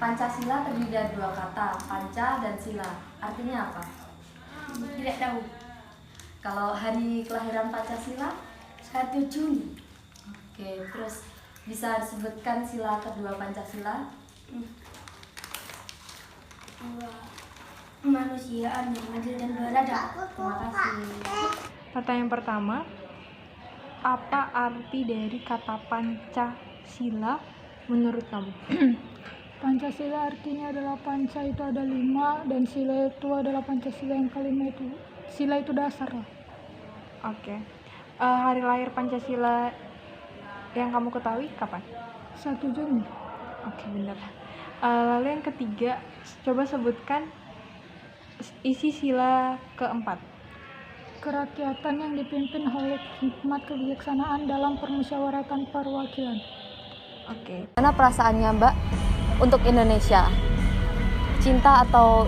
Pancasila terdiri dari dua kata, panca dan sila. Artinya apa? Tidak tahu. Kalau hari kelahiran Pancasila? 1 Juni. Oke, terus bisa disebutkan sila kedua Pancasila? Kemanusiaan yang adil dan beradab. Terima kasih. Pertanyaan pertama, apa arti dari kata Pancasila menurut kamu? Pancasila artinya adalah panca itu ada 5 dan sila itu adalah Pancasila yang kelima itu. Sila itu dasar lah. Oke. Hari lahir Pancasila yang kamu ketahui kapan? 1 Juni. Oke, benar. Lalu yang ketiga, coba sebutkan isi sila keempat. Kerakyatan yang dipimpin oleh hikmat kebijaksanaan dalam permusyawaratan perwakilan. Oke. Mana perasaannya Mbak untuk Indonesia? Cinta atau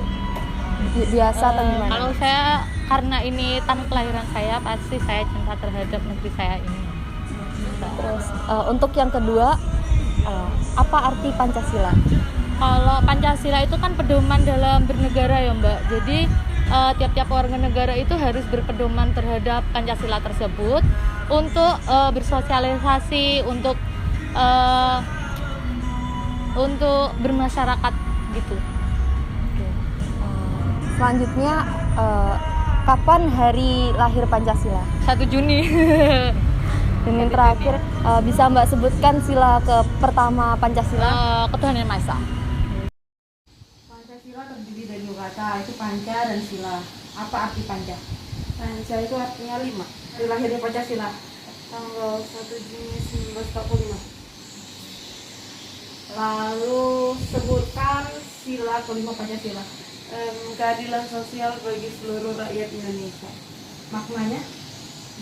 biasa atau gimana? Kalau saya, karena ini tanah kelahiran saya, pasti saya cinta terhadap negeri saya ini. Terus untuk yang kedua, apa arti Pancasila? Kalau Pancasila itu kan pedoman dalam bernegara ya Mbak. Jadi tiap-tiap warga negara itu harus berpedoman terhadap Pancasila tersebut untuk bersosialisasi, untuk bermasyarakat gitu. Selanjutnya, kapan hari lahir Pancasila? 1 Juni. Dan yang terakhir, bisa Mbak sebutkan sila pertama Pancasila? Ketuhanan Maha Esa. Pancasila terdiri dari dua kata, itu panca dan sila. Apa arti panca? Panca itu artinya 5. Hari lahirnya Pancasila Tanggal 1 Juni 1945. lalu sebutkan sila kelima Pancasila. Keadilan sosial bagi seluruh rakyat Indonesia. Maknanya?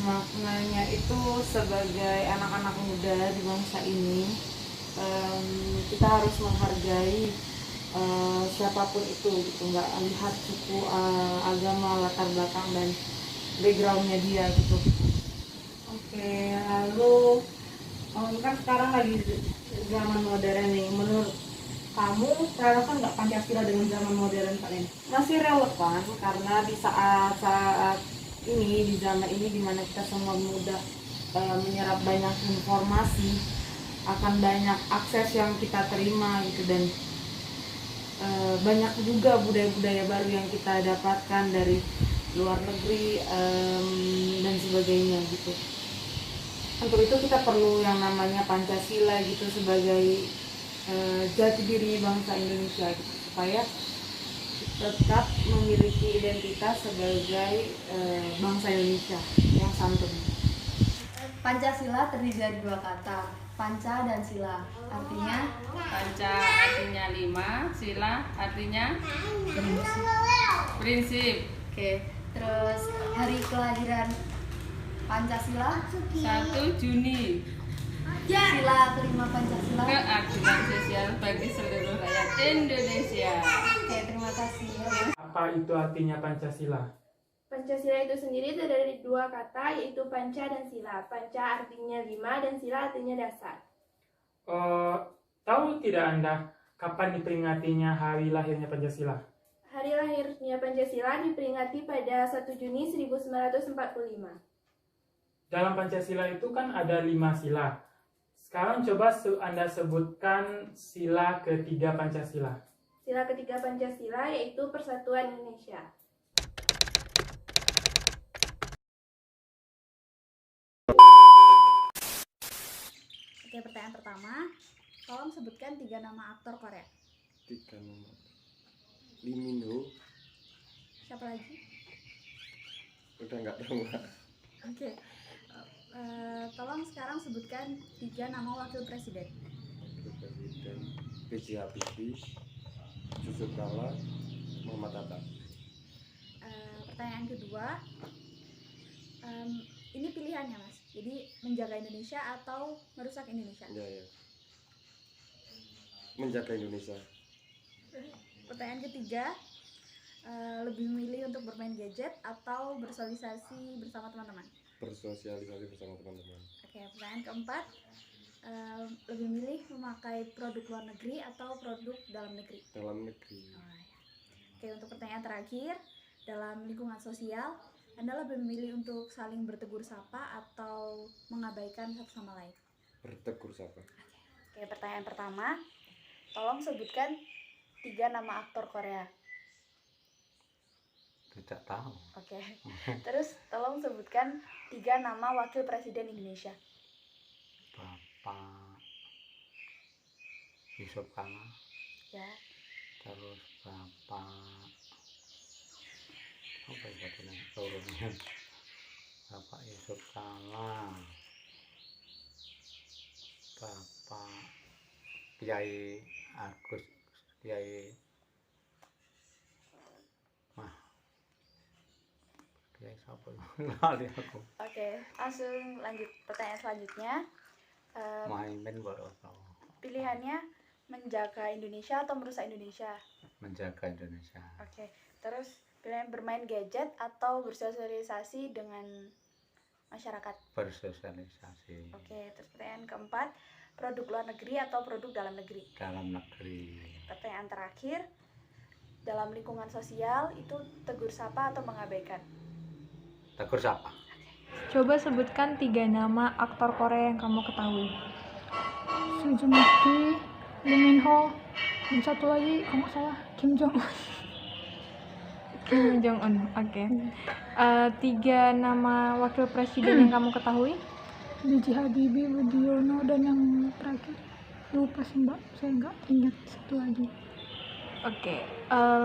Maknanya itu sebagai anak-anak muda di bangsa ini, kita harus menghargai siapapun itu gitu, nggak lihat suku, agama, latar belakang dan backgroundnya dia gitu. Oke, lalu kan sekarang lagi zaman modern nih, menurut kamu relevan nggak Pancasila dengan zaman modern kalian? Masih relevan karena di saat ini, di zaman ini dimana kita semua mudah menyerap banyak informasi, akan banyak akses yang kita terima gitu, dan banyak juga budaya-budaya baru yang kita dapatkan dari luar negeri dan sebagainya gitu. Untuk itu kita perlu yang namanya Pancasila gitu sebagai jati diri bangsa Indonesia gitu, supaya tetap memiliki identitas sebagai bangsa Indonesia yang santun. Pancasila terdiri dari dua kata, panca dan sila. Artinya? Panca artinya 5, sila artinya prinsip. Oke, terus hari kelahiran Pancasila? 1 Juni. Sila kelima Pancasila? Keadilan sosial bagi seluruh rakyat Indonesia. Oke, terima kasih. Apa itu artinya Pancasila? Pancasila itu sendiri terdiri dari dua kata, yaitu panca dan sila. Panca artinya 5 dan sila artinya dasar. Tahu tidak Anda kapan diperingatinya hari lahirnya Pancasila? Hari lahirnya Pancasila diperingati pada 1 Juni 1945. Dalam Pancasila itu kan ada 5 sila. Sekarang coba Anda sebutkan sila ketiga Pancasila. Sila ketiga Pancasila yaitu Persatuan Indonesia. Oke, pertanyaan pertama, tolong sebutkan 3 nama aktor Korea. 3 nama. Lee Min Ho. Siapa lagi? Udah nggak tahu. Oke. Tolong sekarang sebutkan 3 nama wakil presiden. Wakil Presiden B.J. Habibie, Yusuf Kala, Muhammad Hatta. Pertanyaan kedua, ini pilihannya Mas. Jadi menjaga Indonesia atau merusak Indonesia? Ya. Menjaga Indonesia. Pertanyaan ketiga, lebih memilih untuk bermain gadget atau bersosialisasi bersama teman-teman? Bersosialisasi bersama teman-teman. Oke, pertanyaan keempat, lebih milih memakai produk luar negeri atau produk dalam negeri? Dalam negeri. Oke, untuk pertanyaan terakhir, dalam lingkungan sosial, Anda lebih memilih untuk saling bertegur sapa atau mengabaikan satu sama lain? Bertegur sapa. Oke, pertanyaan pertama, tolong sebutkan 3 nama aktor Korea. Tidak tahu. Oke, terus tolong sebutkan 3 nama wakil presiden Indonesia. Bapak Yusuf Kala. Ya. Terus Bapak apa ya turunnya? Bapak Yusuf Kala. Bapak Kiai Agus Kiai Kiai siapa? Lali aku. Oke, langsung lanjut pertanyaan selanjutnya. Muhaimin baru tahu. Pilihannya menjaga Indonesia atau merusak Indonesia? Menjaga Indonesia. Oke, terus pilihan bermain gadget atau bersosialisasi dengan masyarakat? Bersosialisasi. Oke, terus pertanyaan keempat, produk luar negeri atau produk dalam negeri? Dalam negeri. Pertanyaan terakhir, dalam lingkungan sosial itu tegur sapa atau mengabaikan? Tegur sapa. Coba sebutkan 3 nama aktor Korea yang kamu ketahui. Sung Joong Ki, Lee Min Ho, dan satu lagi kalau nggak salah Kim Jong Un. Kim Jong Un, oke. 3 nama wakil presiden yang kamu ketahui? B.J. Habibie, Budiono, dan yang terakhir lupa sih Mbak, saya nggak ingat satu lagi. Oke,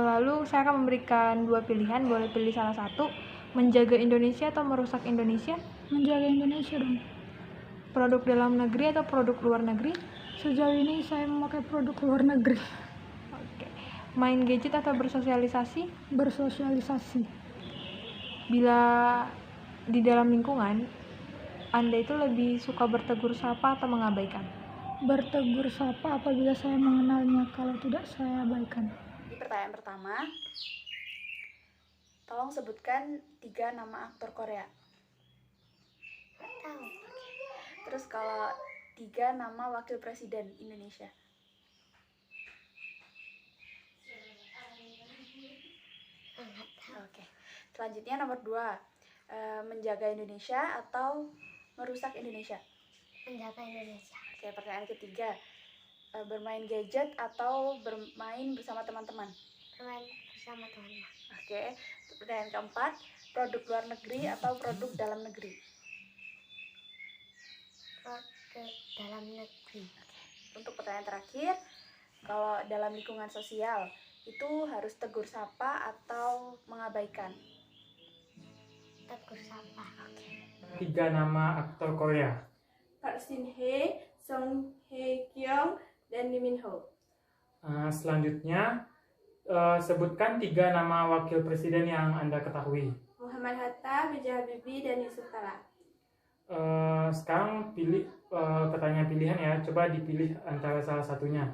lalu saya akan memberikan 2 pilihan, boleh pilih salah satu. Menjaga Indonesia atau merusak Indonesia? Menjaga Indonesia dong. Produk dalam negeri atau produk luar negeri? Sejauh ini saya memakai produk luar negeri. Oke. Main gadget atau bersosialisasi? Bersosialisasi. Bila di dalam lingkungan, Anda itu lebih suka bertegur sapa atau mengabaikan? Bertegur sapa apabila saya mengenalnya, kalau tidak saya abaikan. Di pertanyaan pertama, tolong sebutkan 3 nama aktor Korea. Tahu. Terus kalau 3 nama wakil presiden Indonesia. Oke. Selanjutnya nomor 2, menjaga Indonesia atau merusak Indonesia? Menjaga Indonesia. Oke, pertanyaan ketiga, bermain gadget atau bermain bersama teman-teman? Bermain bersama teman-teman. Oke, pertanyaan keempat, produk luar negeri atau produk dalam negeri? Produk dalam negeri. Untuk pertanyaan terakhir, kalau dalam lingkungan sosial itu harus tegur sapa atau mengabaikan? Tegur sapa. Oke. 3 nama aktor Korea. Park Shin Hye, Song Hye Kyo, dan Lee Min Ho. Selanjutnya, sebutkan 3 nama wakil presiden yang Anda ketahui. Muhammad Hatta, B.J. Habibie, dan Yusuf Kala. Sekarang pilih pertanyaan pilihan ya, coba dipilih antara salah satunya.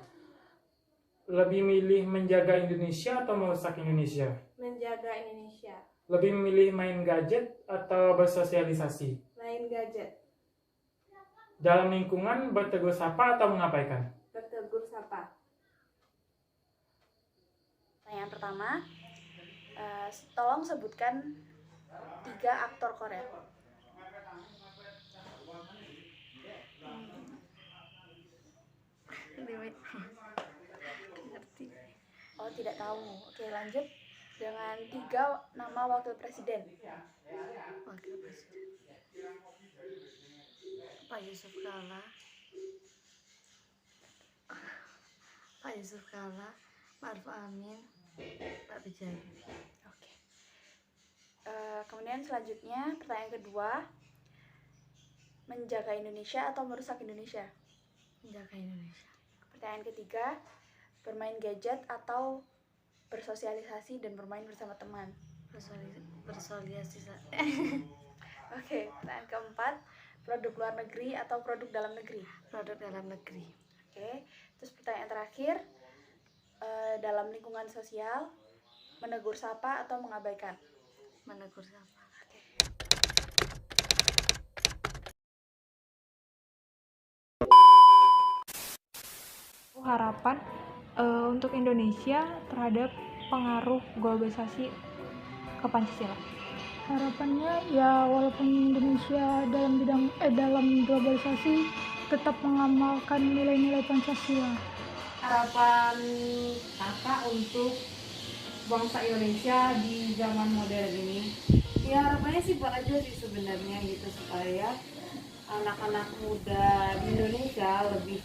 Lebih milih menjaga Indonesia atau merusak Indonesia? Menjaga Indonesia. Lebih memilih main gadget atau bersosialisasi? Main gadget. Dalam lingkungan bertegur sapa atau mengabaikan? Bertegur sapa. Pertanyaan pertama, tolong sebutkan 3 aktor Korea. Oh, tidak tahu. Oke, lanjut dengan 3 nama wakil presiden. Wakil presiden. Pak Yusuf Kala. Pak Yusuf Kala, Ma'ruf Amin, Pak B.J. Habibie. Oke. Kemudian selanjutnya pertanyaan kedua, menjaga Indonesia atau merusak Indonesia? Menjaga Indonesia. Pertanyaan ketiga, bermain gadget atau bersosialisasi dan bermain bersama teman? Bersosialisasi. Oke, pertanyaan keempat, produk luar negeri atau produk dalam negeri? Produk dalam negeri. Oke, terus pertanyaan terakhir, dalam lingkungan sosial, menegur sapa atau mengabaikan? Menegur sapa. Oke. harapan untuk Indonesia terhadap pengaruh globalisasi ke Pancasila? Harapannya ya walaupun Indonesia dalam globalisasi tetap mengamalkan nilai-nilai Pancasila. Harapan kakak untuk bangsa Indonesia di zaman modern ini? Ya harapannya simpel aja sih sebenarnya gitu, supaya anak-anak muda di Indonesia lebih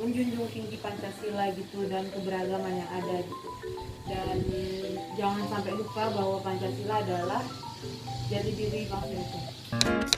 menjunjung tinggi Pancasila gitu dan keberagaman yang ada gitu, dan jangan sampai lupa bahwa Pancasila adalah jati diri bangsa Indonesia.